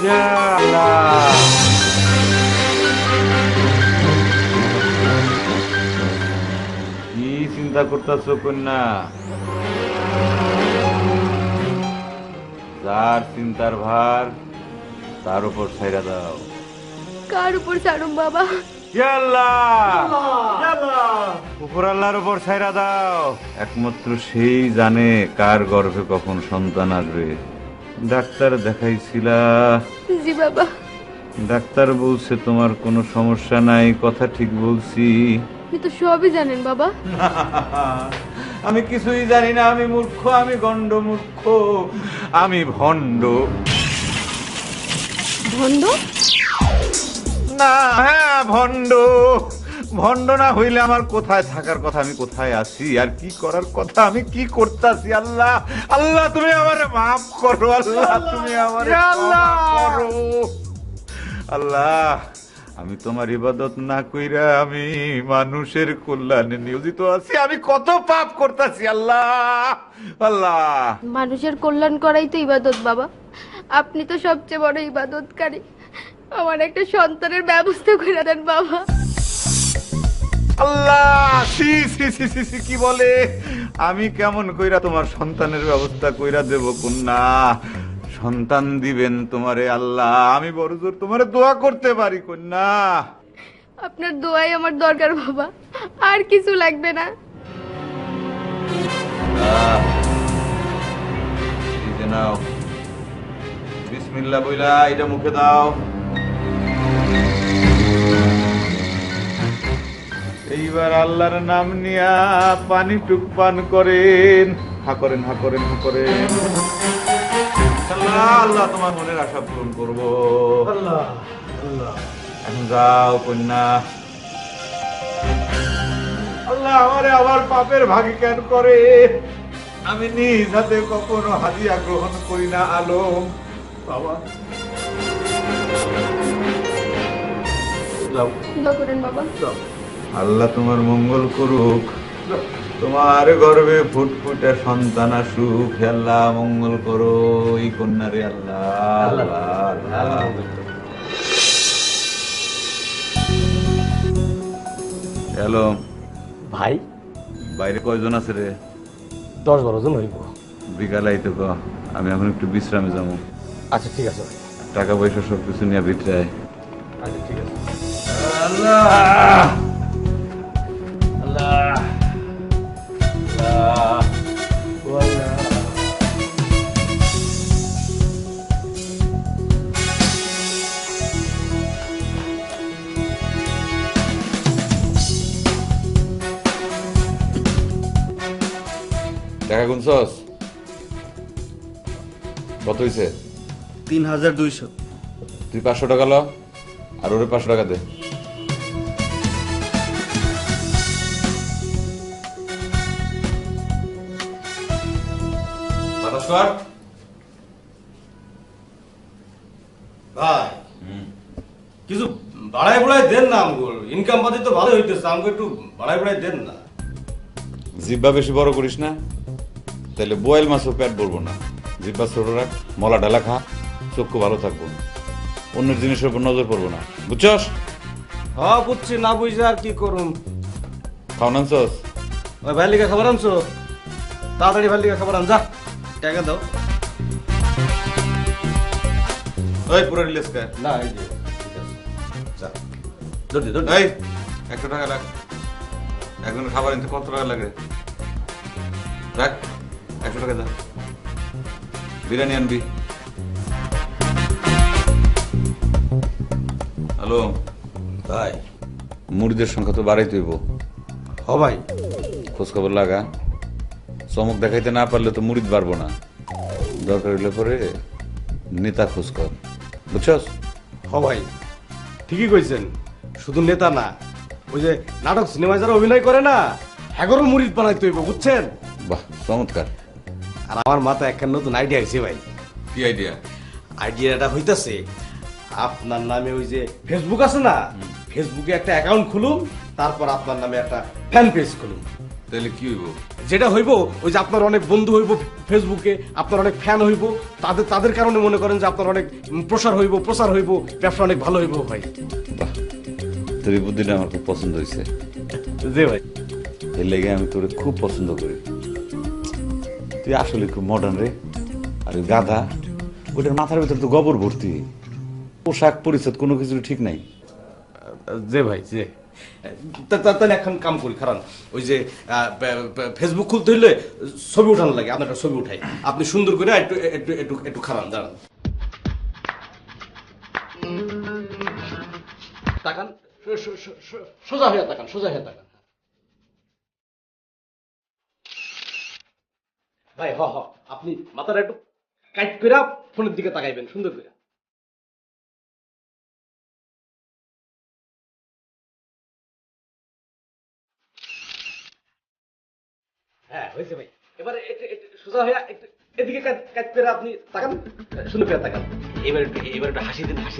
ইয়া আল্লাহ। কি চিন্তা করতেছো কন্যা? যার চিন্তার ভার তার উপর ছাইরা দাও। কার উপর ছাড়ুম বাবা? ইয়া আল্লাহ, উপর আল্লাহর উপর ছাইরা দাও। একমাত্র সেই জানে কার গর্ভে কখন সন্তান আসবে। ডাক্তার দেখাইছিলা? জি বাবা। ডাক্তার বলছে তোমার কোনো সমস্যা নাই, কথা ঠিক বলছি? আপনি তো সবই জানেন বাবা। আমি কিছুই জানি না, আমি মূর্খ, আমি গন্ড মূর্খ, আমি ভণ্ড। ভণ্ড? না, হ্যাঁ ভণ্ড। ভণ্ড না হইলে আমার কোথায় থাকার কথা, আমি কোথায় আছি, আর কি করার কথা আমি কি করতেছি? আল্লাহ, আল্লাহ তুমি আমারে মাফ করো, আল্লাহ তুমি আমারে মাফ করো। আল্লাহ, আমি তোমার ইবাদত না কইরা আমি মানুষের কল্যাণে নিয়োজিত আছি। আমি কত পাপ করতেছি আল্লাহ, আল্লাহ। মানুষের কল্যাণ করাই তো ইবাদত বাবা। আপনি তো সবচেয়ে বড় ইবাদতকারী। আমার একটা সন্তানের ব্যবস্থা করে দেন বাবা। আল্লাহ, সি সি সি সি সি, কি বলে? আমি কেমন কইরা তোমার সন্তানের ব্যবস্থা কইরা দেব কন্যা? সন্তান দিবেন তোমারে আল্লাহ, আমি বড় জোর তোমারে দোয়া করতে পারি কন্যা। আপনার দোয়াই আমার দরকার বাবা, আর কিছু লাগবে না। এই যে নাও, বিসমিল্লাহ বইলা এটা মুখে দাও। এইবার আল্লাহর নাম নিয়া পানি টুক পান করেন। হা করেন, হা করেন, হা করেন। আল্লাহ, আল্লাহ তোমার মনের আশা পূরণ করবো। আল্লাহ আল্লাহ। এখন যাও কন্যা। আল্লাহ আমারে আবার পাপের ভাগী কেন করে? আমি নিজ হাতে কখনো হাদিয়া গ্রহণ করি না আলম বাবা। যাও দোয়া করেন বাবা। যাও। আল্লাহ তোমার মঙ্গল করুক, তোমার গর্ভে ফুটফুটে সন্তান আসুক। হে আল্লাহ মঙ্গল করো এই কন্যারে আল্লাহ, আল্লাহ, আল্লাহ। হ্যালো ভাই, বাইরে কয়জন আছে রে? 10-12 জন হইব। বিকালে আইতে ক, আমি এখন একটু বিশ্রামে যাবো। আচ্ছা ঠিক আছে ভাই। টাকা পয়সা সবকিছু নিয়ে ভিতরে আয়। আচ্ছা ঠিক আছে। আল্লাহ, আল্লাহ, আল্লাহ। টাকা গুনছস? কত হয়েছে? 3200। তুই 500 টাকা ল, আর ওরে 500 টাকা দে। বাতাস কর। ভাই কিছু বাড়াই বাড়াই দেন না, আমগুলো ইনকাম পাতি তো ভালো হইতেছে, আমাকে একটু বাড়াই বাড়াই দেন না। জিব্বা বেশি বড় করিস না, তাহলে বোয়াল মাছও পেট ভরবো না। জিব্বা ছোট রাখ, মলা ডালা খা, চক্ষু ভালো থাকবো, অন্যের জিনিসের উপর নজর পড়বো না, বুঝছস? হ্যাঁ বুঝছি, না বুঝে আর কি করুন। খাওন আনছস? ওই ভাই লিখা খাবার আনছো? তাড়াতাড়ি ভাই লিখা খাবার আন, যা টাকা দাও। ওই পুরো রিলিজ কর। না এই যে ঠিক আছে, যা দৌড়ি দৌড়ি। এই 100 টাকা রাখ, একজনের খাবার আনতে কত টাকা লাগে? রাখ 100 টাকা দা, বিরিয়ানি আনবি। হ্যালো ভাই। মুড়িদের সংখ্যা তো বাড়াইতে হইব। হ ভাই। খোঁজ খবর লাগা, চমক দেখাইতে না পারলে তো মুড়িদ বাড়বো না। দরকার হইলে পরে নেতা খোঁজ কর, বুঝছস? হ ভাই ঠিকই কইছেন, শুধু নেতা না, ওই যে নাটক সিনেমায় যারা অভিনয় করে না, হ্যাগরও মুরিদ বানাইতে হইব, বুঝছেন? বাহ চমৎকার। আর আমার মাথায় একটা নতুন আইডিয়া আইছে ভাই। কি আইডিয়া? আইডিয়াটা হইতাছে, আপনার নামে ওই যে ফেসবুক আছে না, ফেসবুকে একটা অ্যাকাউন্ট খুলুন, তারপর আপনার নামে একটা ফ্যান পেজ খুলুন। তাহলে কি হইব? যেটা হইব ওই যে আপনার অনেক বন্ধু হইব ফেসবুকে, আপনার অনেক ফ্যান হইব, তাদের কারণে মনে করেন যে আপনার অনেক প্রচার হইব, ব্যবসা অনেক ভালো হইব ভাই। বাহ, তোর এই বুদ্ধিটা আমার খুব পছন্দ হয়েছে। জি ভাই। এর লেগে আমি তোরে খুব পছন্দ করি। তুই আসলে খুব মডার্ন রে। আর ওই গাধা, ওটার মাথার ভিতরে তো গোবর ভর্তি, পোশাক পরিচ্ছদ কোনো কিছু ঠিক নাই। জি ভাই জি। তাহলে এখন কাম করি, খারান ওই যে ফেসবুক খুলতে হইলে ছবি উঠানো লাগে, আপনার একটা ছবি উঠাই, আপনি সুন্দর করে একটু একটু একটু একটু খারান, দাঁড়ান, তাকান, সোজা হয়ে তাকান, সোজা হয়ে তাকান ভাই। হ হ, আপনি মাথাটা একটু কাইট করে ফোনের দিকে তাকাইবেন সুন্দর করে। হ্যাঁ হয়েছে ভাই, এবারে সোজা হয়ে একটু এদিকে কাজ করে আপনি তাকান, সুন্দর করে তাকান, এবার একটু হাসি দিন, হাসি।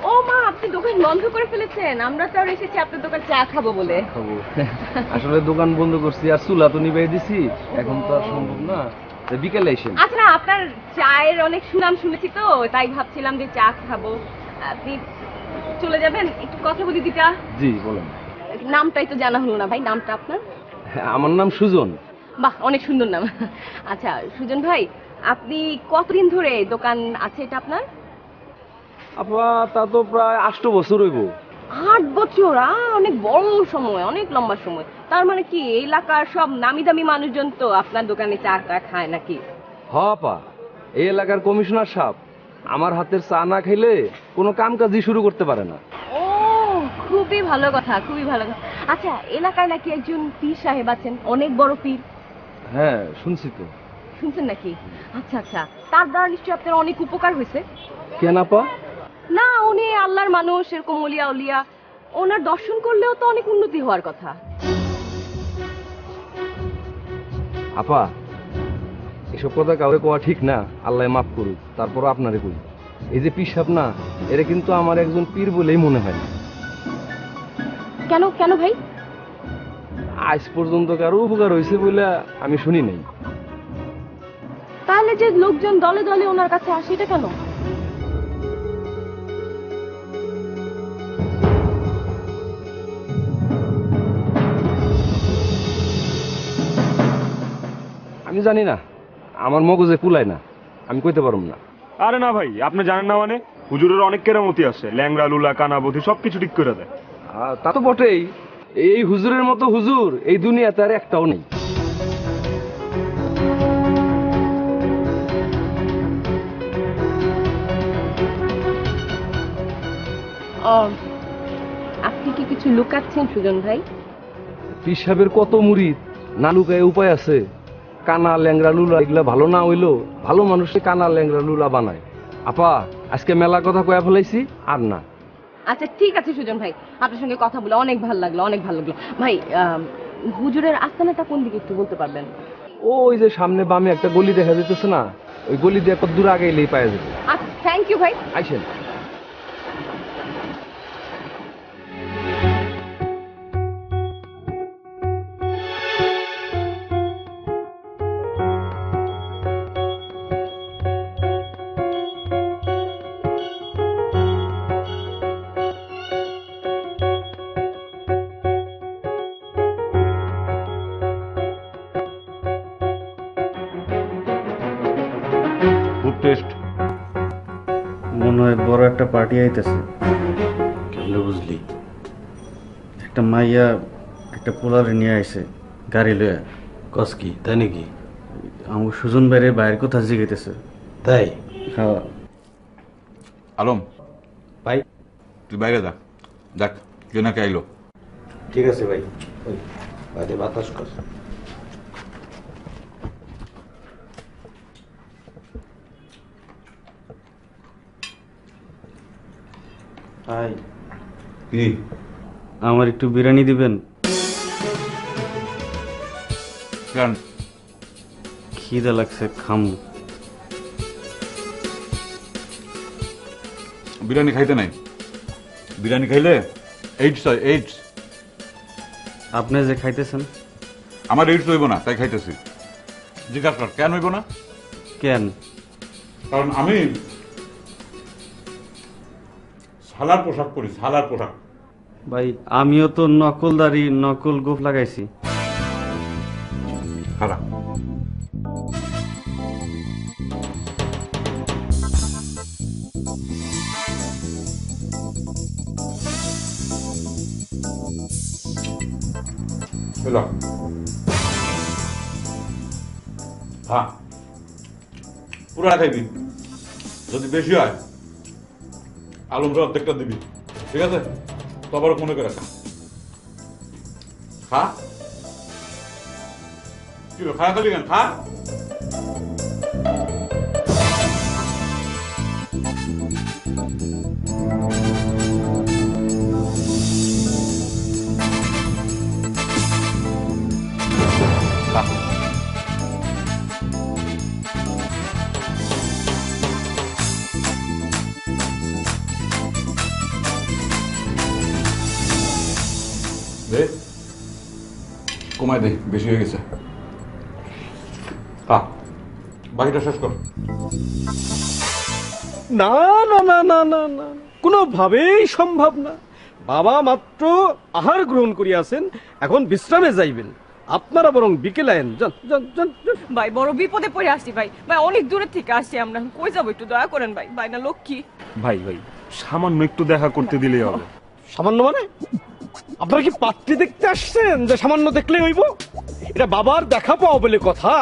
ও মা, আপনি দোকান বন্ধ করে ফেলেছেন? আমরা তো আর এসেছি আপনার দোকান চা খাবো বলে। খাবো আসলে দোকান বন্ধ করছি আর চুলা তো নিবাই দিছি, এখন তো আর সম্ভব না, বিকেলে এসেন। আচ্ছা না, আপনার চায়ের অনেক সুনাম শুনেছি তো, তাই ভাবছিলাম যে চা খাবো। আপনি চলে যাবেন, একটু কথা বলি দিটা। জি বলেন। নামটাই তো জানা হলো না ভাই, নামটা আপনার? আমার নাম সুজন। বাহ, অনেক সুন্দর নাম। আচ্ছা সুজন ভাই, আপনি কতদিন ধরে দোকান আছে এটা আপনার? আপা তা তো প্রায় 8 বছর হইব। 8 বছর? অনেক বড় সময়, অনেক লম্বা সময়। তার মানে কি এই এলাকার সব নামি দামি মানুষজন তো আপনার দোকানে চা টা খায় নাকি? হ আপা, এই এলাকার কমিশনার সাহেব আমার হাতের চা না খাইলে কোনো কাম কাজই শুরু করতে পারে না। ও, খুবই ভালো কথা, খুবই ভালো কথা। আচ্ছা, এলাকায় নাকি একজন পীর সাহেব আছেন, অনেক বড় পীর। হ্যাঁ শুনছি তো। শুনছেন নাকি? আচ্ছা আচ্ছা, তার দ্বারা নিশ্চয়ই আপনার অনেক উপকার হয়েছে। কেন আপা? না, উনি আল্লাহর মানুষ, এরকম ওলিয়া উলিয়া, ওনার দর্শন করলেও তো অনেক উন্নতি হওয়ার কথা। আপা এসব কথা কাউরে কোয়া ঠিক না, আল্লাহ মাফ করুক, তারপর আপনারে কই, এই যে পিসাব না, এরা কিন্তু আমার একজন পীর বলেই মনে হয় না। কেন কেন ভাই? আজ পর্যন্ত কারো উপকার হয়েছে বলে আমি শুনি নাই। তাহলে যে লোকজন দলে দলে ওনার কাছে আসে, এটা কেন? আমি জানি না, আমার মগজে কুলায় না, আমি কইতে পারব না। আরে না ভাই, আপনি জানেন না মানে? হুজুরের অনেক কেরামতি আছে, ল্যাংড়া লুলা কানাবধি সবকিছু ঠিক করে দেয়। তা তো বটেই, এই হুজুরের মতো হুজুর এই দুনিয়াতে আর একটাও নেই। আপনি কি কিছু লুকাচ্ছেন সুজন ভাই? পীর সাহেবের কত মুরিদ, না লুকায় উপায় আছে? কানা ল্যাংরা লুলা এগুলা ভালো না হইলো, ভালো মানুষকে কানা ল্যাংরা লুলা বানায়। আপা আজকে মেলা কথা কয়া ফেলাইছি, আর না। আচ্ছা ঠিক আছে সুজন ভাই, আপনার সঙ্গে কথা বলে অনেক ভালো লাগলো, অনেক ভালো লাগলো ভাই। হুজুরের আস্তানাটা কোন দিকে একটু বলতে পারবেন? ওই যে সামনে বামে একটা গলি দেখা যেতেছে না, ওই গলি দিয়ে কত দূর আগে এলেই পাওয়া যাবে। আচ্ছা, থ্যাংক ইউ ভাই। আইসেন। খুব টেস্ট। মনে হয় বড় একটা পার্টি আইতেছে। কেমনে বুঝলি? একটা মাইয়া একটা পোলারে নিয়ে আইছে গাড়ি লইয়া। কস কি, তাই নাকি? আমার সুজন বাইরে বাইরের কথা জিগাইতেছে। তাই? হ্যাঁ। আলম, ভাই তুই বাইরে যা, দেখ কে না কে আইলো। ঠিক আছে ভাই, ওই বাইরে বাতাস কর। হাই, কি আমার একটু বিরিয়ানি দিবেন? কেন? খিদে লাগছে, খামু। বিরিয়ানি খাইতে নাই, বিরিয়ানি খাইলে এইডস হয়, এইডস। আপনি যে খাইতেছেন আমার এইডস হইব না, তাই খাইতেছি। জিজ্ঞাসা কর কেন হইব না? কেন? কারণ আমি সালার পোশাক পরি, সালার পোশাক। ভাই আমিও তো নকলদারি নকল গোফ লাগাইছি। খারাপ। এলো। হ্যাঁ, পুরা খাইবি, যদি বেশি হয় আলম সহ অর্ধেকটা দিবি, ঠিক আছে? তো আবার মনে করে খা। কি খা খালি কেন? খা। খা। দে, কমায় দে, বেশি হয়ে গেছে। খা, বাকিটা শেষ কর। না না না না না না, কোনোভাবেই সম্ভব না। বাবা মাত্র আহার গ্রহণ করিয়াছেন, এখন বিশ্রামে যাইবেন। আপনারা বরং বিকেলে আইন, যান যান যান যান। ভাই বড় বিপদে পড়ে আসছি ভাই, ভাই অনেক দূরের থেকে আসছি আমরা, কই যাবো একটু দয়া করেন ভাই, ভাই না লক্ষ্মী। ভাই ভাই সামান্য একটু দেখা করতে দিলেই হবে। সামান্য মানে? আপনারা কি পাত্রী দেখতে আসছেন যে সামান্য দেখলে হইব? এটা বাবার দেখা পাওয়া বলে কথা।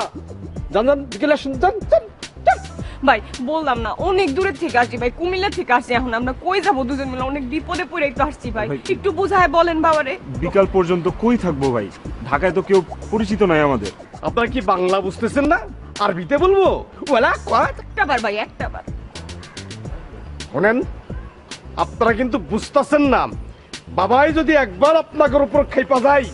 যান যান, বিকেলে আসুন, যান যান যান। ভাই বললাম না অনেক দূরের থেকে আসছি ভাই, কুমিল্লা থেকে আসছি, এখন আমরা কই যাবো দুজন মিলে, অনেক বিপদে পড়েই তো আসছি ভাই, ভাই, একটু বুঝায় বলেন বাবারে। বিকাল পর্যন্ত কই থাকবো ভাই? ঢাকায় তো কেউ পরিচিত নাই আমাদের। আপনারা কি বাংলা বুঝতেছেন না? আরবিতে বলবো? ওলা কয় একটা বার ভাই, একটা বার। শোনেন, আপনারা কিন্তু বুঝতেছেন না। বাবাই যদি একবার আপনাদের উপর খেপা যায়,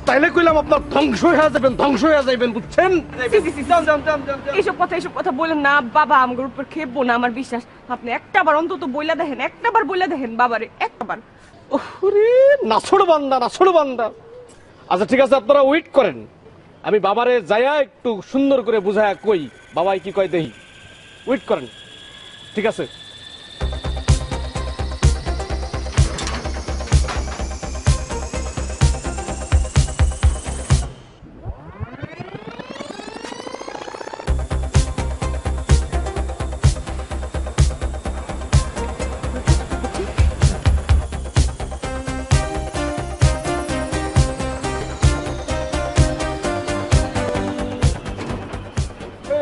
তাইলে কইলাম আপনার ধ্বংস হয়ে যাবেন, ধ্বংস হয়ে যাবেন, বুঝছেন? সি, সি, সি, যান, যান, যান, যান, যান। এইসব কথা বলেন না বাবা, আমার উপর খেপবো না, আমার বিশ্বাস। আপনি একটা বার অন্তত বইলা দেখেন, একটা বার বইলা দেখেন বাবারে, একটা বার। ওরে নাছড় বান্দা, নাছড় বান্দা। আচ্ছা ঠিক আছে, আপনারা ওয়েট করেন, আমি বাবারে যাইয়া একটু সুন্দর করে বুঝায়া কই বাবাই কি কয় দেহি। ওয়েট করেন, ঠিক আছে?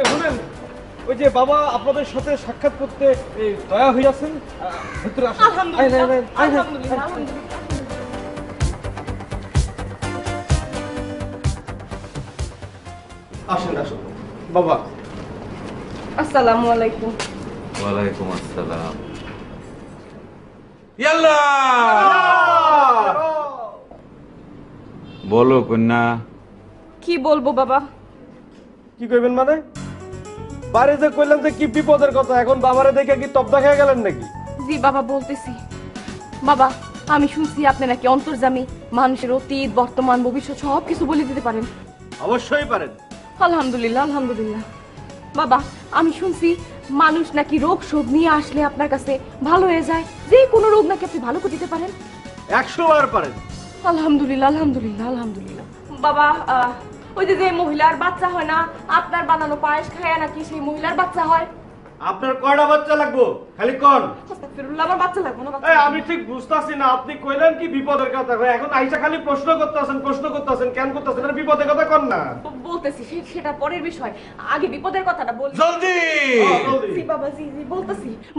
শুনেন, ওই যে বাবা আপনাদের সাথে সাক্ষাৎ করতে দয়া হইয়াছেন, ভিতরে আসুন। আলহামদুলিল্লাহ, আয়, আয়, আয়, আয়, আয়, আলহামদুলিল্লাহ, আয়। আলহামদুলিল্লাহ। আসেন আসেন বাবা। আসসালামু আলাইকুম। ওয়ালাইকুম আসসালাম। বলো কন্যা। কি বলবো বাবা? কি কইবেন মানে? বাড়ি যে কইলাম যে কি বিপদের কথা, এখন বাবারে দেখে কি তবদা খেয়ে গেলেন নাকি? জি বাবা বলতেছি। বাবা আমি শুনছি আপনি নাকি অন্তর্যামী, মানুষের অতীত বর্তমান ভবিষ্যৎ সব কিছু বলে দিতে পারেন। অবশ্যই পারেন। আলহামদুলিল্লাহ, আলহামদুলিল্লাহ। বাবা আমি শুনছি মানুষ নাকি রোগ শোক নিয়ে আসলে আপনার কাছে ভালো হয়ে যায়, যে কোনো রোগ নাকি আপনি ভালো করে দিতে পারেন। 100 বার পারেন। আলহামদুলিল্লাহ, আলহামদুলিল্লাহ, আলহামদুলিল্লাহ। বাবা ওই যে মহিলার বাচ্চা হয় না, আপনার বানানো পায়েস খায় নাকি সেই মহিলার বাচ্চা হয়। আপনার কয়টা বাচ্চা লাগবো খালি কোন? আস্তাগফিরুল্লাহ, আমার বাচ্চা লাগবে না, বাচ্চা এই লাগবে আমি ঠিক বুঝতাছি না, আপনি কইলেন কি বিপদের কথা, এখন আইসা খালি প্রশ্ন করতেছেন, কেন করতেছেন? আর বিপদের কথা কোন না? না। বলতেছি সেটা পরের বিষয়, আগে বিপদের কথাটা বল। জলদি। জি বাবা, জি জি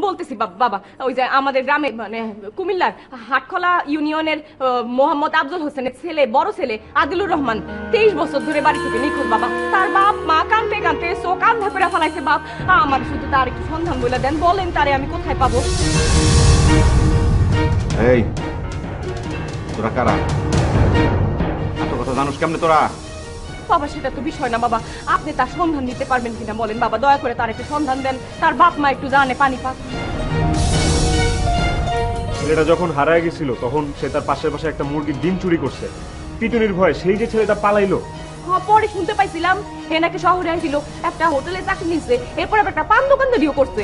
বলতেছি বাবা, ওই যে আমাদের গ্রামে মানে কুমিল্লার হাটখলা ইউনিয়নের মোহাম্মদ আফজল হোসেনের ছেলে, বড় ছেলে আদিলুর রহমান 23 বছর ধরে বাড়ি থেকে নিখোঁজ বাবা। তার বাপ মা কানতে কানতে চোখ আন্ধা করে ফেলাইছে বাপ। আমার শুধু তার একটু সন্ধান বলে দেন, বলেন তারে আমি কোথায় পাবো। এই তোরা কারা? এত কথা জানোস কেমনে তোরা? বাবা সেটা তো বিষয় না বাবা, আপনি তার সন্ধান দিতে পারবেন কিনা বলেন বাবা, দয়া করে তার একটু সন্ধান দেন, তার বাপ মা একটু জানে পানি পাক। ছেলেটা যখন হারায় গেছিল তখন সে তার পাশের পাশে একটা মুরগির ডিম চুরি করছে। পিটুনির ভয়ে সেই যে ছেলেটা পালাইলো। পরে শুনতে পাইছিলাম হে নাকি শহরে আসছিল, একটা হোটেলে চাকরি নিচ্ছে, এরপর আবার একটা পান দোকানদারিও করছে।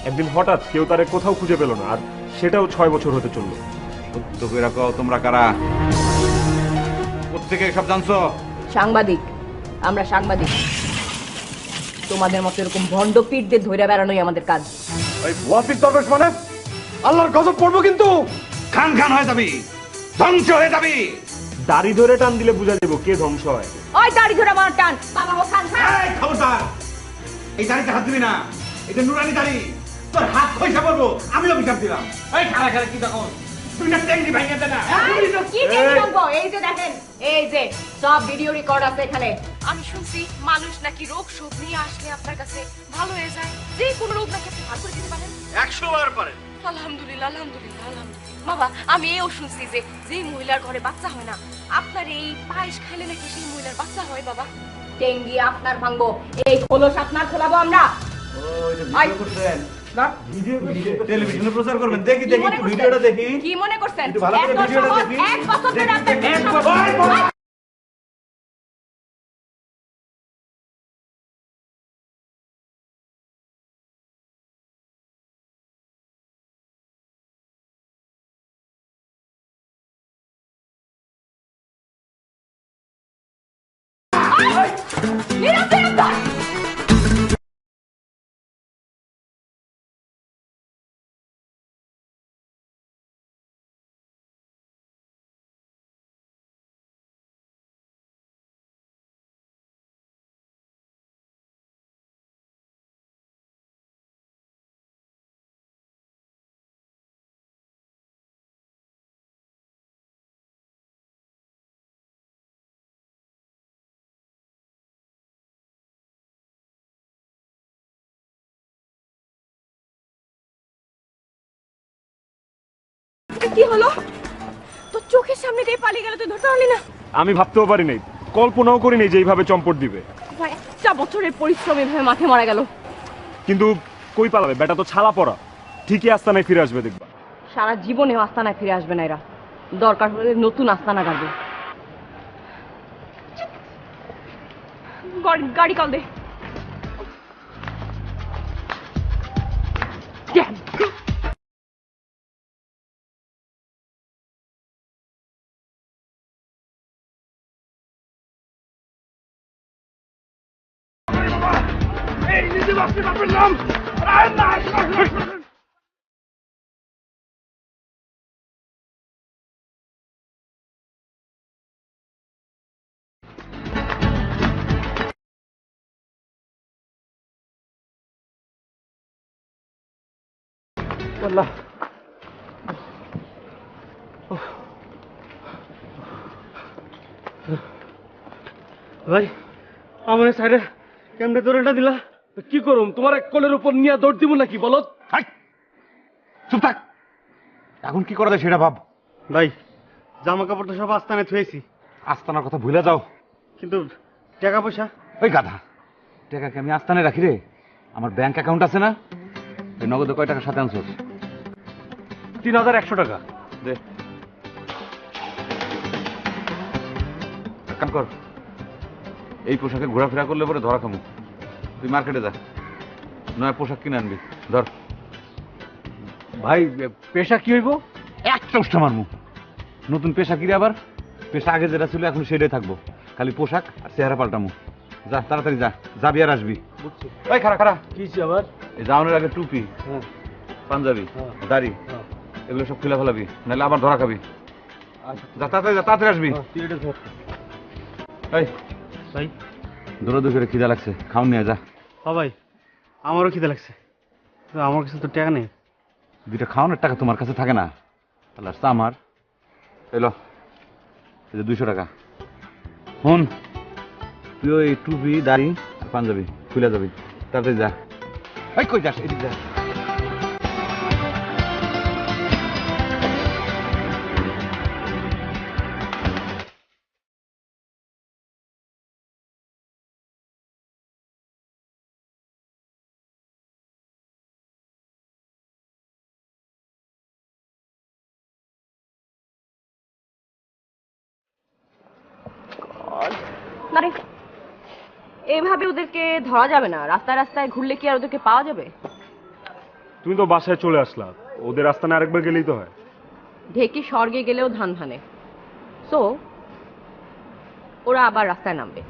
একদিন হঠাৎ কেউ তারে কোথাও খুঁজে পেল না, আর সেটাও 6 বছর হতে চললো। তো কইরা কও তোমরা কারা? কোত্থেকে সব জানছো? সাংবাদিক, আমরা সাংবাদিক। তোমাদের মতো এরকম ভণ্ড পীরদের ধরে বেড়ানোই আমাদের কাজ। ওই ওয়াসিফ দরবেশ মানে আল্লাহর গজব পড়বো কিন্তু। খান খান হয়ে যাবি, ধ্বংস হয়ে যাবি। দাড়ি ধরে টান দিলে বুঝা যাবো কে ধ্বংস হয়। ওই দাড়ি ধরে আমার টান, বাবা ও খান খান। এই খবরদার, এই দাড়িতে হাত দিবি না, এটা নুরানি দাড়ি। তোর হাত খইসা পড়বো, আমিও বিচার দিলাম। এই খালা খালা কি দেখো, তুই না টেঙ্গি ভাঙিয়ে দে না। কি টেনে আনবো? এই যে দেখেন, এই যে সব ভিডিও রেকর্ড আছে এখানে। আমি শুনছি মানুষ নাকি রোগ শোক নিয়ে আসলে আপনার কাছে ভালো হয়ে যায়, যে কোনো রোগ নাকি আপনি ভালো করে দিতে পারেন। 100 বার পারেন। আলহামদুলিল্লাহ, আলহামদুলিল্লাহ, আলহামদুলিল্লাহ। বাবা, আমি এও শুনছি যে যে মহিলার ঘরে বাচ্চা হয় না, আপনার এই পায়েস খাইলে নাকি সেই মহিলার বাচ্চা হয়। বাবা, টেঙ্গি আপনার ভাঙবো, এই খোলস আপনার খোলাবো আমরা। টেলিভিশনে প্রচার করবেন, দেখি দেখি একটু ভিডিওটা দেখি। কি মনে করছেন? একটু ভালো করে এত ভিডিওটা সহজ, দেখি। 1 বছর ধরে আপনার এক বছর। নিরঞ্জন আপনার। এটা কি হলো? তোর চোখের সামনে দিয়ে পালিয়ে গেল, তুই ধরতে পারলি না? আমি ভাবতেও পারি নাই, কল্পনাও করি নাই যে এইভাবে চম্পট দিবে। ভাই, একটা বছরের পরিশ্রম এভাবে মাঠে মারা গেল। কিন্তু কই পালাবে, বেটা তো ছালা পড়া, ঠিকই আস্তানায় ফিরে আসবে দেখবা। সারা জীবনেও আস্তানায় ফিরে আসবে না এরা, দরকার হলে নতুন আস্তানা গাড়বে। গাড়ি কল দে। আল্লাহ, ভাই আমার সাইডে কেমনে দৌড়টা দিলা? কি করুম, তোমার এক কোলের উপর নিয়ে দৌড় দিব নাকি বলো? হাই, চুপ থাক। এখন কি করা যায় সেটা ভাব। ভাই জামা কাপড় তো সব আস্তানে থুয়েছি, আস্তানার কথা ভুলে যাও। কিন্তু টাকা পয়সা? ওই গাধা, টাকাকে আমি আস্তানে রাখি রে। আমার ব্যাংক অ্যাকাউন্ট আছে না, এই নগদে কয় টাকা সাথে আনছোস? 3100 টাকা। দে, এক কাম কর, এই পোশাকে ঘোরাফেরা করলে পরে ধরা খামু। তুই মার্কেটে যা, নয় পোশাক কিনে আনবি। ধর, ভাই পেশা কি হইব? একটা উষ্ঠা মারমু। নতুন পেশা কিরে আবার? পেশা আগে যেটা ছিল এখন সেটাই থাকবো, খালি পোশাক আর চেহারা পাল্টামু। যা তাড়াতাড়ি যা, যাবি আর আসবি। বুঝছি। ওই খারা খারা, কি আবার? এই যাওয়ানোর আগে টুপি, হ্যাঁ পাঞ্জাবি, হ্যাঁ। দাড়ি, হ্যাঁ। এগুলো সব খুলে ফেলাবি, নাহলে আবার ধরা খাবি। যা তাড়াতাড়ি যা, তাড়াতাড়ি আসবি। তুই এটা ধর। এই ভাই দৌড়াদৌড়ি করে খিদা লাগছে, খাওন নিয়ে যা। হ্যাঁ ভাই, আমারও খিদে লাগছে, কিন্তু আমার কাছে তো টাকা নেই। দুইটা খাওয়ানোর টাকা তোমার কাছে থাকে না? তাহলে আসছে আমার। এলো, এই যে 200 টাকা। শোন, তুই ওই টুপি, দাড়ি আর পাঞ্জাবি খুলে যাবি, তাড়াতাড়ি যা। এই কই যাস, এদিক যা। না রে, এভাবে ওদেরকে ধরা যাবে না। রাস্তায় রাস্তায় ঘুরলে কি আর ওদেরকে পাওয়া যাবে? তুমি তো বাসায় চলে আসলা, ওদের আস্তানে আরেকবার গেলেই তো হয়। ঢেকে স্বর্গে গেলেও ধান ভানে। সো ওরা আবার রাস্তায় নামবে,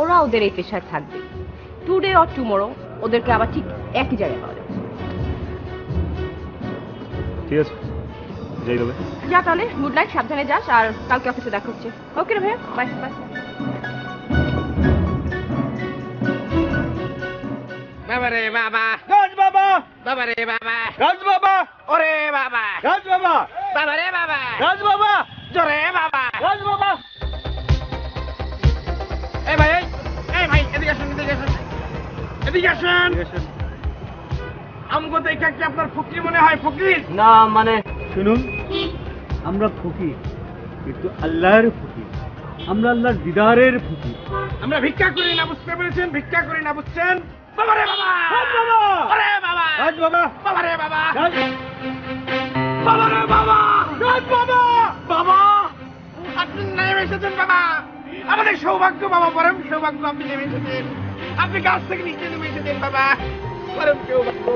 ওরা ওদের এই পেশায় থাকবে। টুডে অর টুমোরো ওদেরকে আবার ঠিক একই জায়গায় পাওয়া যাবে। ঠিক আছে, যাই তবে। যা তাহলে, গুড নাইট, সাবধানে যাস, আর কালকে অফিসে দেখা হচ্ছে। ওকে রে ভাইয়া, বাই বাই। বাবা রে বাবা, গাছ বাবা, বাবা রে বাবা, গাছ বাবা, ওরে বাবা, গাছ বাবা, বাবা রে বাবা, গাছ বাবা, জোরে বাবা, গাছ বাবা। এই ভাই, এই ভাই, এদিকে আসুন, এদিকে আসুন, এদিকে আসুন। আমগো দেখে কি আপনার ফকির মনে হয়? ফকির না মানে শুনুন, আমরা ফকির কিন্তু আল্লাহর ফকির, আমরা আল্লাহর দিদারের ফকির। আমরা ভিক্ষা করি না, বুঝতে পেরেছেন? ভিক্ষা করি না, বুঝছেন? বাবা রে বাবা, গাছ বাবা, ওরে বাবা, গাছ বাবা, বাবা রে বাবা, বাবা রে বাবা, গাছ বাবা, বাবা আপনি নেমে এসেছেন বাবা, আমাদের সৌভাগ্য বাবা, পরম সৌভাগ্য আপনি নেমে এসেছেন, আপনি গাছ থেকে নিচে নেমে এসেছেন বাবা, পরম সৌভাগ্য।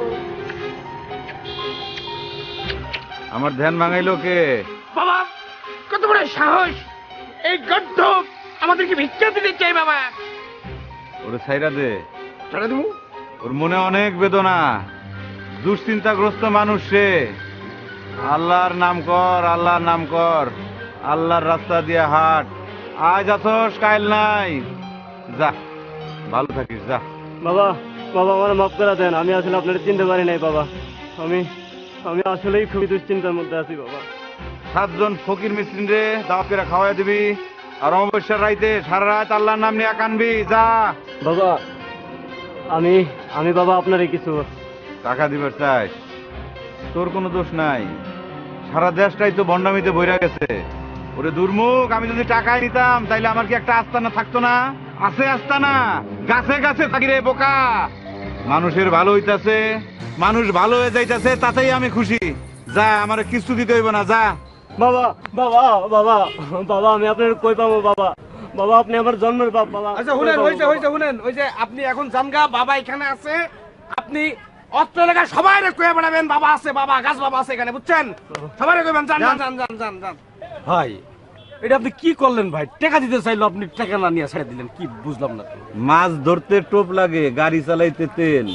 আমার ধ্যান ভাঙাইলো কে? বাবা কত বড় সাহস, এই গর্ধ আমাদেরকে ভিক্ষা দিতে চাই বাবা। ওরে ছাইরা দে, ছেড়ে দেবো? ওর মনে অনেক বেদনা, দুশ্চিন্তাগ্রস্ত মানুষ সে। আল্লাহর নাম কর, আল্লাহর নাম কর, আল্লাহর রাস্তা দিয়ে হাট। আজ আছস কাল নাই, যা ভালো থাকিস, যা। বাবা, বাবা আমার মাফ করে দেন, আমি আসলে আপনার চিনতে পারি নাই বাবা, আমি আসলেই খুবই দুশ্চিন্তার মধ্যে আছি বাবা। 7 জন ফকির মিসকিন রে দাওয়াত করে খাওয়াই দিবি, আর অমাবস্যার রাইতে সারা রাত আল্লাহর নাম নিয়ে কানবি, যা। বাবা আমি বাবা আপনারই কিছু টাকা দিবার চাই, তোর কোনো দোষ নাই, সারা দেশটাই তো ভণ্ডামিতে বইরা গেছে। ওরে দুর্মুখ, আমি যদি টাকায় নিতাম তাইলে আমার কি একটা আস্তানা থাকতো না? আছে আস্তানা, গাছে গাছে থাকি রে বোকা। মানুষের ভালো হইতাছে, মানুষ ভালো হয়ে যাইতাছে, তাতেই আমি খুশি। যা, আমার কিছু দিতে হইব না, যা। বাবা বাবা বাবা বাবা আমি আপনার কই পাবো বাবা? বাবা আপনি আমার জন্মের বাপ বাবা। আচ্ছা শুনেন, শুনেন, ওই যে আপনি এখন জানগা, বাবা এখানে আছে, আপনি অস্ত্র এলাকায় সবাই কয়ে বেড়াবেন বাবা আছে, বাবা গাছ বাবা আছে এখানে, বুঝছেন? সবাই কইবেন যান যান যান যান যান। ভাই এটা আপনি কি করলেন ভাই? টাকা দিতে চাইলো, আপনি টাকা না নিয়ে ছেড়ে দিলেন, কি বুঝলাম না তো। মাছ ধরতে টোপ লাগে, গাড়ি চালাইতে তেল।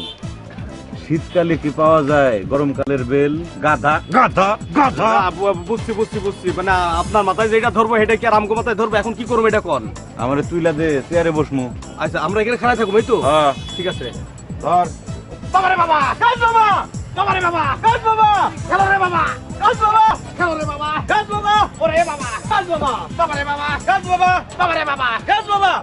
শীতকালে কি পাওয়া যায়? গরমকালের বেল। গাধা গাধা গাধা। বুঝছি মানে আপনার মাথায় যেটা ধরবো সেটা কি আর আমগো মাথায় ধরবো? এখন কি করবো এটা কোন? আমারে তুইলা দে, চেয়ারে বসমু। আচ্ছা আমরা এখানে খাড়া থাকবো, এই তো? হ্যাঁ ঠিক আছে। ধর। বাবা রে বাবা, গাছ বাবা, বাবা রে বাবা, গাছ বাবা, খেলো রে বাবা, গাছ বাবা, খেলো রে বাবা, গাছ বাবা, ওরে বাবা, গাছ বাবা, বাবা রে বাবা, গাছ বাবা, বাবা রে বাবা, গাছ বাবা।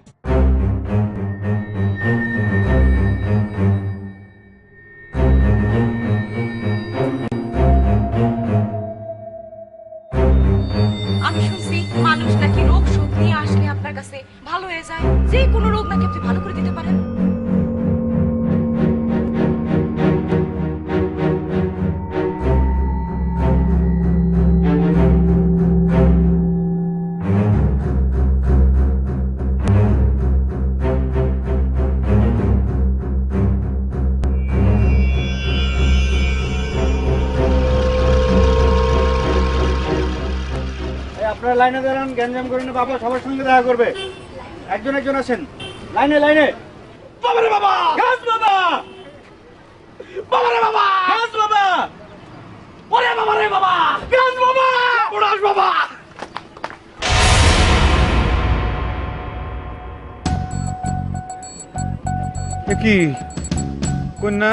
আমি শুনছি মানুষ নাকি রোগ শোধ নিয়ে আসলে আপনার কাছে ভালো হয়ে যায়, যে কোনো রোগ নাকি আপনি ভালো করে দিতে পারেন। আপনারা লাইনে দাঁড়ান, গ্যাঞ্জাম করেন না বাবা, সবার সঙ্গে দেখা করবে। একজন একজন আছেন, লাইনে লাইনে। বাবা রে বাবা, গাছ বাবা, বাবা রে বাবা, গাছ বাবা, ওরে বাবা রে বাবা, গাছ বাবা, উড়াস বাবা। কি কন্যা,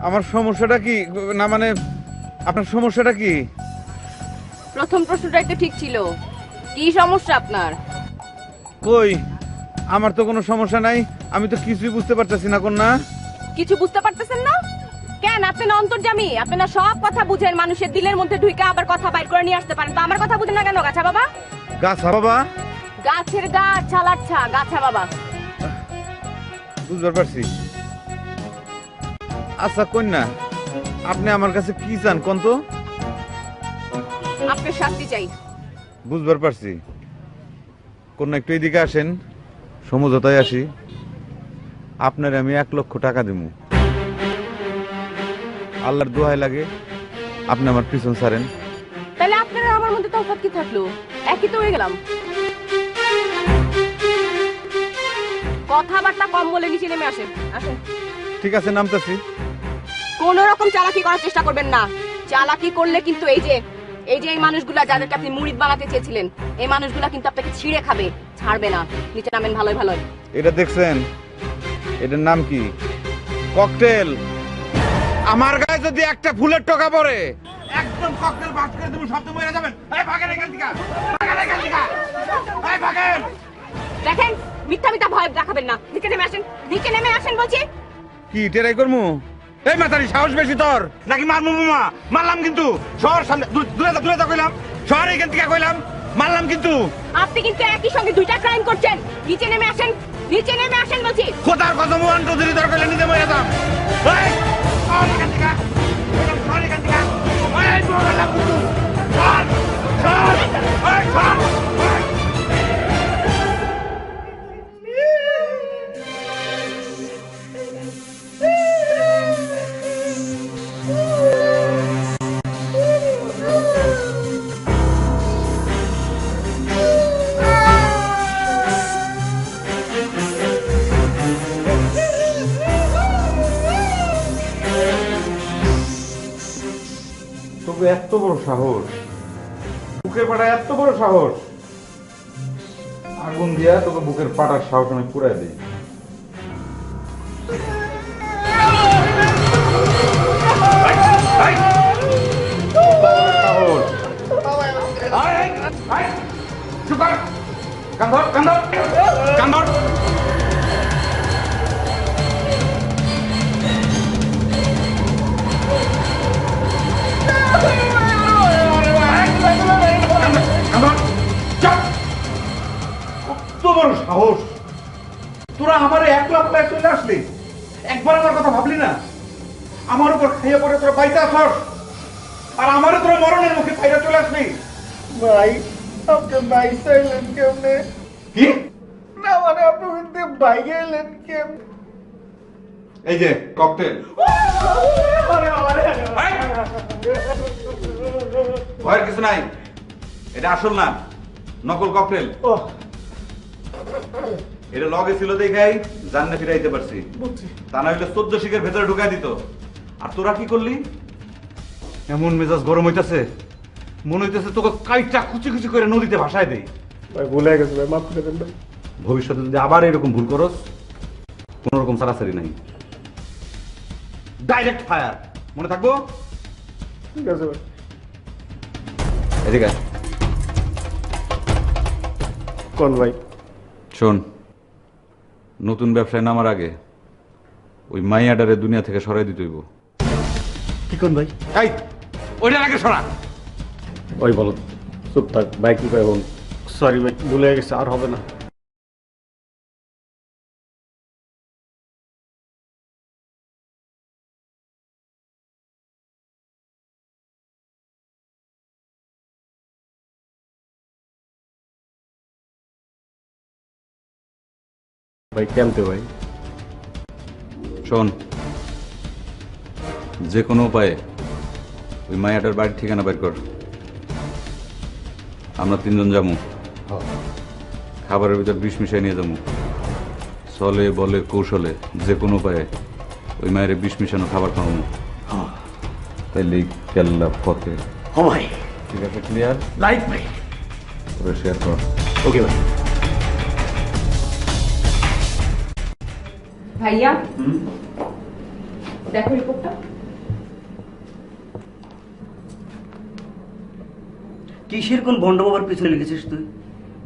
আমার সমস্যাটা কি? না মানে আপনার সমস্যাটা কি? প্রথম প্রশ্নটা একটু ঠিক ছিল, কি সমস্যা আপনার? কই, আমার তো কোনো সমস্যা নাই, আমি তো কিছুই বুঝতে পারতেছি না কন্যা। কিছু বুঝতে পারতেছেন না কেন? আপনি না অন্তর্যামী, আপনি না সব কথা বুঝেন, মানুষের দিলের মধ্যে ঢুকে আবার কথা বাইর করে নিয়ে আসতে পারেন। তো আমার কথা বুঝেন না কেন গাছা বাবা? গাছা বাবা? গাছের গাছ, ছালার ছা, গাছা বাবা। বুঝতে পারছি। আচ্ছা কন্যা, আপনি আমার কাছে কি চান কোন তো? আপনার শাস্তি চাই। বুঝবার পারছি। কোন একটু এদিকে আসেন, সমঝোতায় আসি। আপনার আমি 1 লক্ষ টাকা দেবো। আল্লাহর দোহাই লাগে আপনি আমার পিছন ছাড়েন। তাহলে আপনারা আমার মধ্যে তফাৎ কি থাকলো? একই তো হয়ে গেলাম। কথাবার্তা কম বলে নিচে নেমে আসেন। আসেন। ঠিক আছে, নামতেছি। কোন রকম চালাকি করার চেষ্টা করবেন না। চালাকি করলে কিন্তু এই যে এই মানুষগুলা যাদেরকে আপনি মুরিদ বানাতে চেয়েছিলেন, এই মানুষগুলা কিন্তু আপনাকে ছিঁড়ে খাবে, ছাড়বে না। নিচে নামেন ভালোই ভালোই। এটা দেখছেন? এটার নাম কি? ককটেল। আমার গায়ে যদি একটা ফুলের টোকা পড়ে, একদম ককটেল বাস্ট করে তুমি শব্দ মরে যাবেন। এই ভাগেন এখান থেকে, ভাগেন এখান থেকে, এই ভাগেন। দেখেন, মিথ্যা মিথ্যা ভয় দেখাবেন না। নিচে নেমে আসেন, নিচে নেমে আসেন বলছি। কি টেরাই করমু? এই মাতারি সাহস বেশি তোর নাকি? মারমু মামা, মারলাম কিন্তু। শহর সামনে দূরে যা কইলাম, শহর এখান থেকে কইলাম, মারলাম কিন্তু। আপনি কিন্তু একই সঙ্গে দুইটা ক্রাইম করছেন। নিচে নেমে আসেন, নিচে নেমে আসেন বলছি। খোদার কসম আন্টো যদি দরকার হলে নিজে মরে যাম। এই শহর এখান থেকে, শহর এখান থেকে, এই মারলাম কিন্তু। শহর শহর এই শহর। তোকে এত বড় সাহস, বুকের পাটা এত বড় সাহস, আগুন দিয়া তোকে বুকের পাটার সাহস আমি পুরাই দিই। বড় সাহস, তোরা আমার একলা পায়ে চলে আসলি, একবার আমার কথা ভাবলি না? আমার উপর খাইয়ে পড়ে তোরা বাইতে আসস, আর আমারও তোরা মরণের মুখে খাইয়ে চলে আসলি। ভাই আপনি ভাই চাইলেন কেমনে? কি না মানে আপনি বাইকে এলেন কেমনে? এই যে ককটেল, ভয়ের কিছু নাই, এটা আসল না, নকল ককটেল। এটা লগে ছিল দেখাই জান্নে ফিরাইতে পারছি, তা না হইলে 14 শিখের ভেতরে ঢুকাই দিত। আর তোরা কি করলি? এমন মেজাজ গরম হইতাছে, মনে হইতেছে তোকে কাইটা খুচি খুচি করে নদীতে ভাসায় দেই। ভাই ভুলে গেছে ভাই, মাফ করে দেন ভাই। ভবিষ্যতে যদি আবার এরকম ভুল করস, কোন রকম সারাসারি নাই, ডাইরেক্ট ফায়ার, মনে থাকবো? ঠিক আছে ভাই। এদিকে আয়। কোন ভাই? শোন, নতুন ব্যবসায় নামার আগে ওই মাইয়াডারে দুনিয়া থেকে সরাই দিতে হইব। কি কোন ভাই? এই ওইটার আগে সরা। ওই বলো, চুপ থাক ভাই। কি ভাই বল? সরি ভাই, ভুলে গেছে, আর হবে না। ভাই কেমতে ভাই? শোন, যে কোনো উপায়ে ওই মায়াটার বাড়ির ঠিকানা বের কর। আমরা 3 জন যাবো, খাবারের ভিতর বিষ মিশাই নিয়ে যাবো। চলে বলে কৌশলে যে কোনো উপায়ে ওই মায়ের বিষ মিশানো খাবার খাওয়াবো। তাইলে কেল্লা ফতে। ও ভাই ঠিক আছে, ক্লিয়ার? লাইক ভাই। ওরা শেয়ার কর। ওকে ভাই। ভাইয়া দেখো রিপোর্টটা। কিসের কোন ভণ্ড বাবার পিছনে লিখেছিস তুই?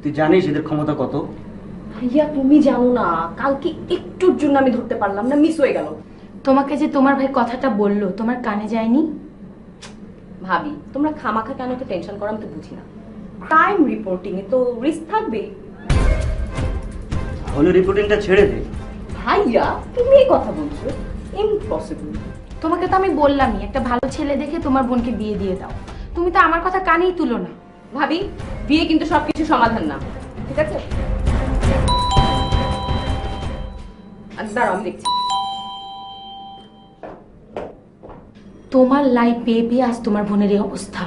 তুই জানিস এদের ক্ষমতা কত? ভাইয়া তুমি জানো না, কালকে একটুর জন্য আমি ধরতে পারলাম না, মিস হয়ে গেল। তোমাকে যে তোমার ভাই কথাটা বললো তোমার কানে যায়নি? ভাবি তোমরা খামাখা কেন তো টেনশন করো, আমি তো বুঝি না। টাইম রিপোর্টিং এ তো রিস্ক থাকবে। তাহলে রিপোর্টিংটা ছেড়ে দে। ভাইয়া তুমি এই কথা বলছো? ইম্পসিবল। তোমাকে তো আমি বললামই একটা ভালো ছেলে দেখে তোমার বোনকে বিয়ে দিয়ে দাও। তুমি তো আমার কথা কানেই তুলো না। ভাবি বিয়ে কিন্তু সবকিছু সমাধান না। ঠিক আছে? আচ্ছা দাঁড়াও, আমি দেখছি। তোমার লাই পেয়ে পেয়ে আজ তোমার বোনের এই অবস্থা।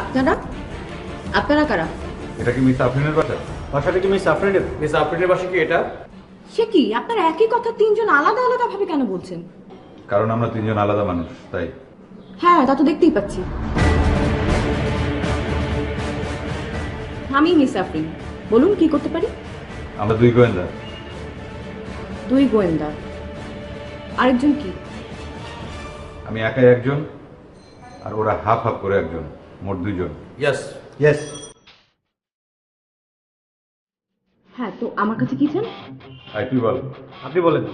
আপনারা আপনারা কারা? এটা কি মিস আফরিনের বাসা? বাসাটা কি মিস আফরিনের? মিস আফরিনের বাসা কি এটা? সে কি, আপনারা একই কথা তিনজন আলাদা আলাদা ভাবে কেন বলছেন? কারণ আমরা তিনজন আলাদা মানুষ, তাই। হ্যাঁ, তা তো দেখতেই পাচ্ছি। আমি মিস আফরিন, বলুন কি করতে পারি? আমরা দুই গোয়েন্দা। দুই গোয়েন্দা? আরেকজন কি? আমি একাই একজন, আর ওরা হাফ হাফ করে একজন, মোট দুইজন। ইয়েস। ইয়েস। হ্যাঁ, তো আমার কাছে কি চান? আই তুই বল। আপনি বলেন।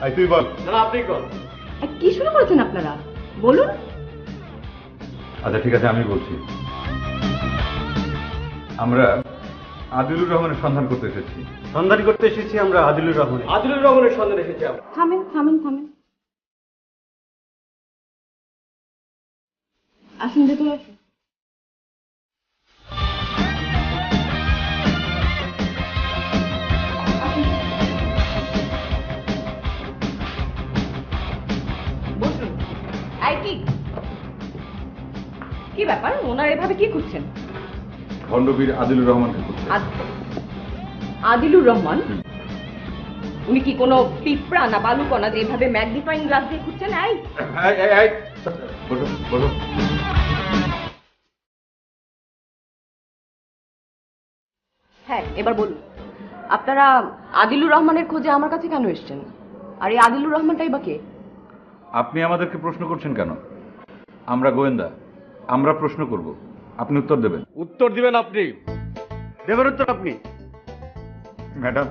আই তুই বল। না আপনি কর। কি শুরু করেছেন আপনারা? বলুন। আচ্ছা ঠিক আছে, আমি বলছি। আমরা আদিলুর রহমানের সন্ধান করতে এসেছি। সন্ধান করতে এসেছি আমরা আদিলুর রহমান। আদিলুর রহমানের সন্ধান এসেছি আমরা। থামেন থামেন থামেন, আসুন ভেতরে আসুন। বসুন। এই কি ব্যাপার, ওনার এভাবে কি করছেন? খণ্ডবীর আদিলুর রহমানকে খুঁজছি। আদিলুর রহমান? উনি কি কোনো পিঁপড়া না বালুকণা যে এভাবে ম্যাগনিফাইং গ্লাস দিয়ে খুঁজছেন? বসো বসো। হ্যাঁ, এবার বলুন, আপনারা আদিলুর রহমানের খোঁজে আমার কাছে কেন এসেছেন? আর এই আদিলুর রহমানটাই বা কে? আপনি আমাদেরকে প্রশ্ন করছেন কেন? আমরা গোয়েন্দা, আমরা প্রশ্ন করব, আপনি উত্তর দেবেন। উত্তর দিবেন আপনি। দেবের উত্তর আপনি। ম্যাডাম,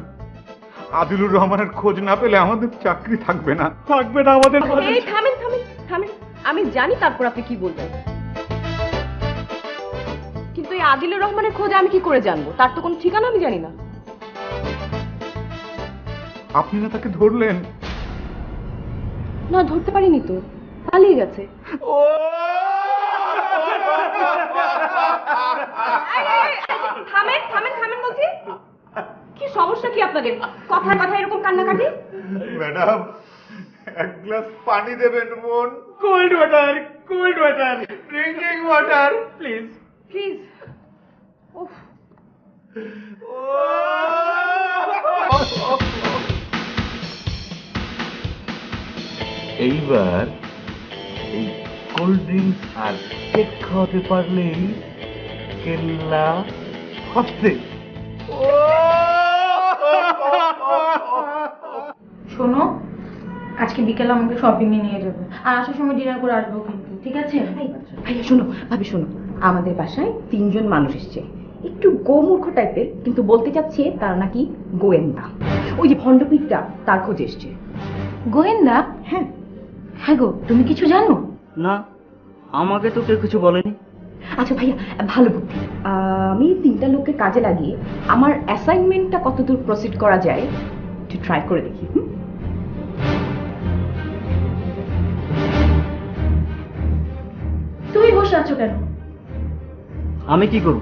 আদিলুর রহমানের খোঁজ না পেলে আমাদের চাকরি থাকবে না। থাকবে না আমাদের। এই থামেন থামেন থামেন, আমি জানি তারপর আপনি কি বলবেন, কিন্তু এই আদিলুর রহমানের খোঁজ আমি কি করে জানবো? তার তো কোনো ঠিকানা আমি জানি না। আপনি না তাকে ধরলেন? না, ধরতে পারিনি তো, পালিয়ে গেছে। থামেন থামেন থামেন বলছি। কি সমস্যা কি আপনাদের? কথায় কথায় এরকম কান্নাকাটি? ম্যাডাম, এক গ্লাস পানি দেবেন বোন? Cold water, cold water, drinking water please. Please. উফ, এইবার এই কোল্ড ড্রিঙ্কস আর কেক খাওয়াতে পারলেই কেল্লা হচ্ছে। শোনো, আজকে বিকেলে আমাকে শপিং এ নিয়ে যাবে, আর আসার সময় ডিনার করে আসবো কিন্তু, ঠিক আছে? ভাইয়া শোনো, ভাবি শোনো, আমাদের বাসায় তিনজন মানুষ এসছে, একটু গোমূর্খ টাইপের, কিন্তু বলতে চাচ্ছে তারা নাকি গোয়েন্দা। ওই যে ভণ্ডপীঠটা, তার খোঁজ এসছে। গোয়েন্দা? হ্যাঁ। হ্যাঁ গো, তুমি কিছু জানো? না, আমাকে তো কেউ কিছু বলেনি। আচ্ছা ভাইয়া, ভালো বুদ্ধি। আমি তিনটা লোককে কাজে লাগিয়ে আমার অ্যাসাইনমেন্টটা কতদূর প্রসিড করা যায় একটু ট্রাই করে দেখি। তুমি বসে আছো কেন? আমি কি করব?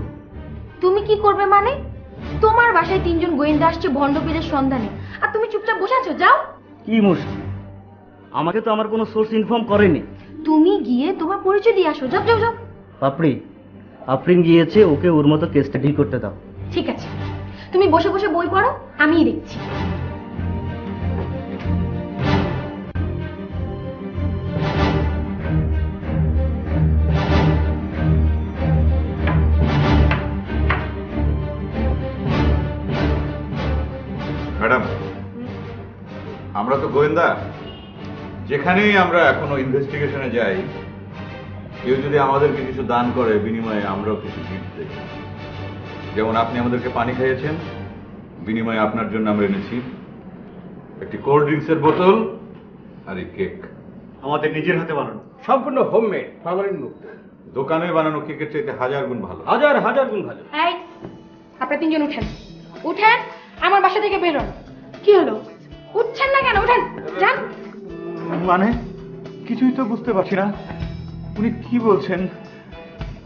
তুমি কি করবে মানে? তোমার বাসায় তিনজন গোয়েন্দা আসছে ভণ্ডপীরের সন্ধানে, আর তুমি চুপচাপ বসে আছো? যাও। কি মুশকিল? আমাকে তো আমার কোনো সোর্স ইনফর্ম করেনি। তুমি গিয়ে তোমার পরিচয় দিয়ে আসো, যাও যাও যাও। পাপড়ি, আফরিন গিয়েছে, ওকে ওর মতো কেসটা ডিল করতে দাও। ঠিক আছে, তুমি বসে বসে বই পড়ো, আমিই দেখছি। ম্যাডাম, আমরা তো গোয়েন্দা, যেখানেই আমরা এখনো ইনভেস্টিগেশনে যাই, কেউ যদি আমাদেরকে কিছু দান করে, বিনিময়ে আমরাও কিছু গিফট দেই। যেমন আপনি আমাদেরকে পানি খাইয়েছেন, বিনিময়ে আপনার জন্য আমরা এনেছি একটি কোল্ড ড্রিঙ্কসের বোতল আর এই কেক। আমাদের নিজের হাতে বানানো, সম্পূর্ণ হোমমেড, ফরমালিন মুক্ত। দোকানে বানানো কেকের চাইতে হাজার গুণ ভালো। হাজার হাজার গুণ ভালো। এই, আপনারা তিনজন উঠেন, উঠেন, আমার বাসা থেকে বেরোন। কি হলো? উঠছেন না কেন? ওঠেন, যান। মানে কিছুই তো বুঝতে পারছি না, উনি কি বলছেন?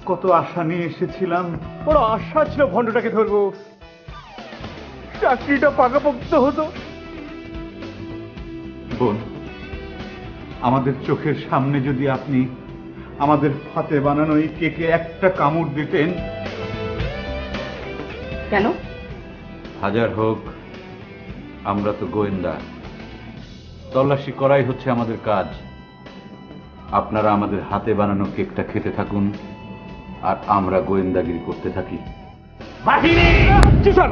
কত আশা নিয়ে এসেছিলাম, বড় আশা ছিল ভণ্ডটাকে ধরবো, চাকরিটা পাকাপোক্ত হতো। বোন, আমাদের চোখের সামনে যদি আপনি আমাদের হাতে বানানো এই কেকে একটা কামড় দিতেন। কেন? হাজার হোক, আমরা তো গোয়েন্দা, তল্লাশি করাই হচ্ছে আমাদের কাজ। আপনারা আমাদের হাতে বানানো কেকটা খেতে থাকুন, আর আমরা গোয়েন্দাগিরি করতে থাকি। বাহিনী কিশোর,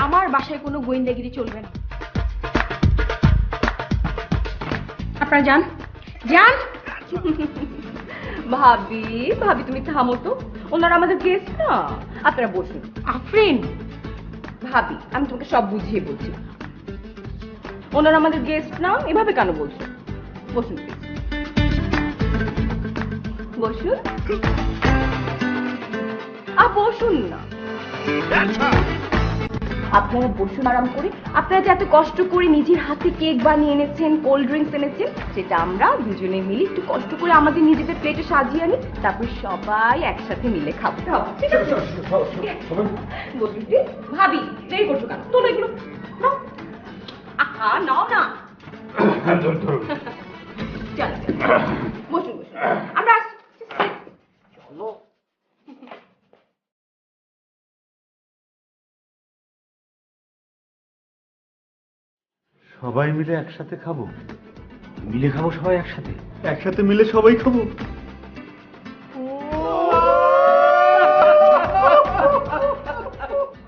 আমার বাসায় কোনো গোয়েন্দাগিরি চলবে না। আপনারা যান, যান। ভাবি ভাবি তুমি থামো তো, ওনারা আমাদের গেস্ট না, আপনারা বসুন। আফরিন, ভাবি আমি তোমাকে সব বুঝিয়ে বলছি, ওনারা আমাদের গেস্ট না, এভাবে কেন বলছো? বসুন please। বসুন, বসুন না, আপনারা বসুন আরাম করে। আপনারা যে এত কষ্ট করে নিজের হাতে কেক বানিয়ে এনেছেন, কোল্ড ড্রিঙ্কস এনেছেন, সেটা আমরা দুজনে মিলে একটু কষ্ট করে আমাদের নিজেদের প্লেটে সাজিয়ে আনি, তারপর সবাই একসাথে মিলে খাবো। ঠিক আছে? বসুন please। ভাবি দেরি করছো কেন? তোলো এগুলো, নাও। আহা নাও না। চলো বসুন বসুন, আমরা আসছি। চলো। সবাই মিলে একসাথে খাবো? মিলে খাবো সবাই একসাথে? একসাথে মিলে সবাই খাবো?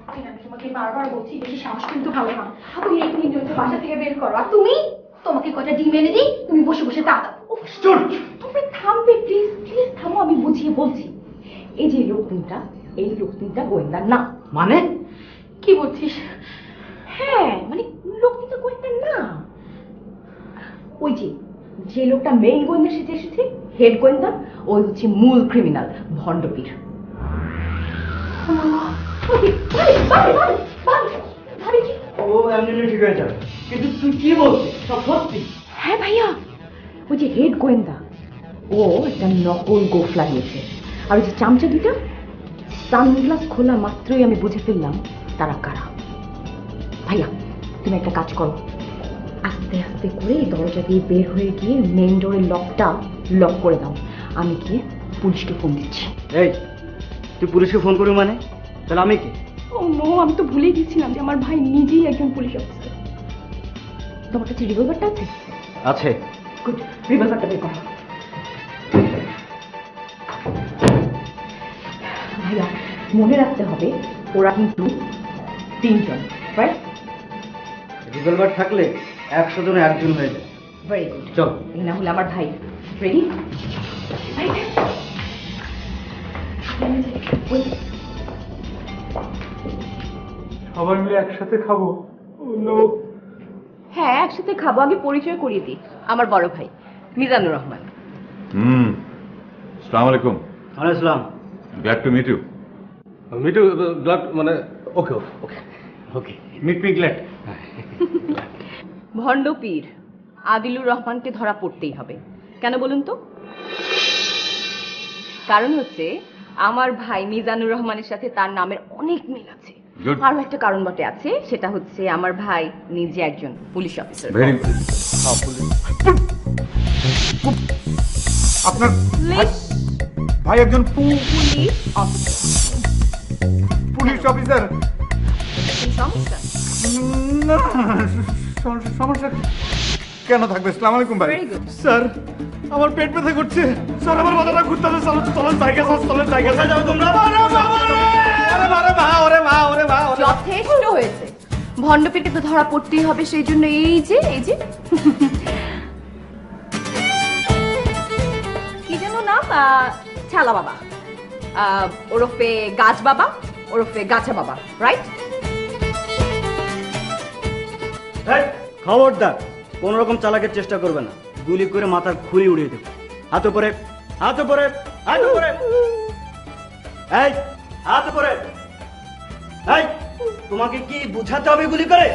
আমি তোমাকে বারবার বলছি, বেশি সাহস কিন্তু ভালো না। তুমি এই তিনজনকে বাসা থেকে বের করো, আর তুমি, তোমাকে কটা ডিম এনে দিই, তুমি বসে বসে তাতা। তুমি থামবে প্লিজ, প্লিজ থামো, আমি বুঝিয়ে বলছি। এই যে লোক তিনটা, এই লোক তিনটা গোয়েন্দা না। মানে কি বলছিস? হ্যাঁ মানে লোক তিনটা গোয়েন্দা না। ওই যে যে লোকটা মেইন গোয়েন্দা সেজে এসেছে, হেড গোয়েন্দা, ওই হচ্ছে মূল ক্রিমিনাল ভণ্ডপীর। ও এমনি ঠিক হয়ে যাবে, কিন্তু তুই কি বলছিস? সব সত্যি? হ্যাঁ ভাইয়া, ওই যে হেড গোয়েন্দা, ও একটা নকল গোফ লাগিয়েছে। আর ওই যে চামচা দুটা, সানগ্লাস খোলা মাত্রই আমি বুঝে ফেললাম তারা কারা। ভাইয়া তুমি একটা কাজ করো, আস্তে আস্তে করে এই দরজা দিয়ে বের হয়ে গিয়ে মেইন ডোরের লকটা লক করে দাও। আমি গিয়ে পুলিশকে ফোন দিচ্ছি। এই তুই পুলিশকে ফোন করবি মানে? তাহলে আমি কি? ও নো, আমি তো ভুলেই গেছিলাম যে আমার ভাই নিজেই একজন পুলিশ অফিসার। তোমার কাছে রিভলভারটা আছে? আছে। গুড, রিভলভারটা বের করো। ভাইয়া মনে রাখতে হবে ওরা কিন্তু তিনজন, রাইট? রিভলভার থাকলে 100 জনে একজন হয়ে যায়। Very good. চল। এই না হলে আমার ভাই। রেডি? সবাই মিলে একসাথে খাবো? হ্যাঁ একসাথে খাবো। আগে পরিচয় করিয়ে দিই, আমার বড় ভাই মিজানুর রহমান। আসসালামু আলাইকুম। ওয়ালাইকুম আসসালাম। Glad to meet you. Meet you glad মানে okay okay okay, meet me glad. ভণ্ডপীর আদিলুর রহমানকে ধরা পড়তেই হবে। কেন বলুন তো? কারণ হচ্ছে আমার ভাই মিজানুর রহমানের সাথে তার নামের অনেক মিল আছে। আরো একটা কারণ বটে আছে, সেটা হচ্ছে আমার ভাই নিজে একজন পুলিশ অফিসার। ভেরি আপনার ভাই একজন পুলিশ অফিসার। Police officer? সমস্যা? না, সমস্যা কেন থাকবে? আসসালামু আলাইকুম ভাই। Very good. স্যার আমার পেট ব্যথা করছে, স্যার আমার মাথাটা ঘুরতেছে, চলেন জায়গা চলেন জায়গা যাবে তোমরা। যথেষ্ট হয়েছে, ভণ্ডপীরকে তো ধরা পড়তেই হবে, সেই জন্য এই যে কি যেন নাম, ছালা বাবা, ওরফে গাছ বাবা, ওরফে গাছা বাবা, রাইট? খবরদার কোন রকম চালাকের চেষ্টা করবে না, গুলি করে মাথার খুলি উড়িয়ে দেবে। হাত উপরে, হাত উপরে, হাত উপরে, এই হাত উপরে। এই তোমাকে কি বুঝাতে হবে গুলি করে?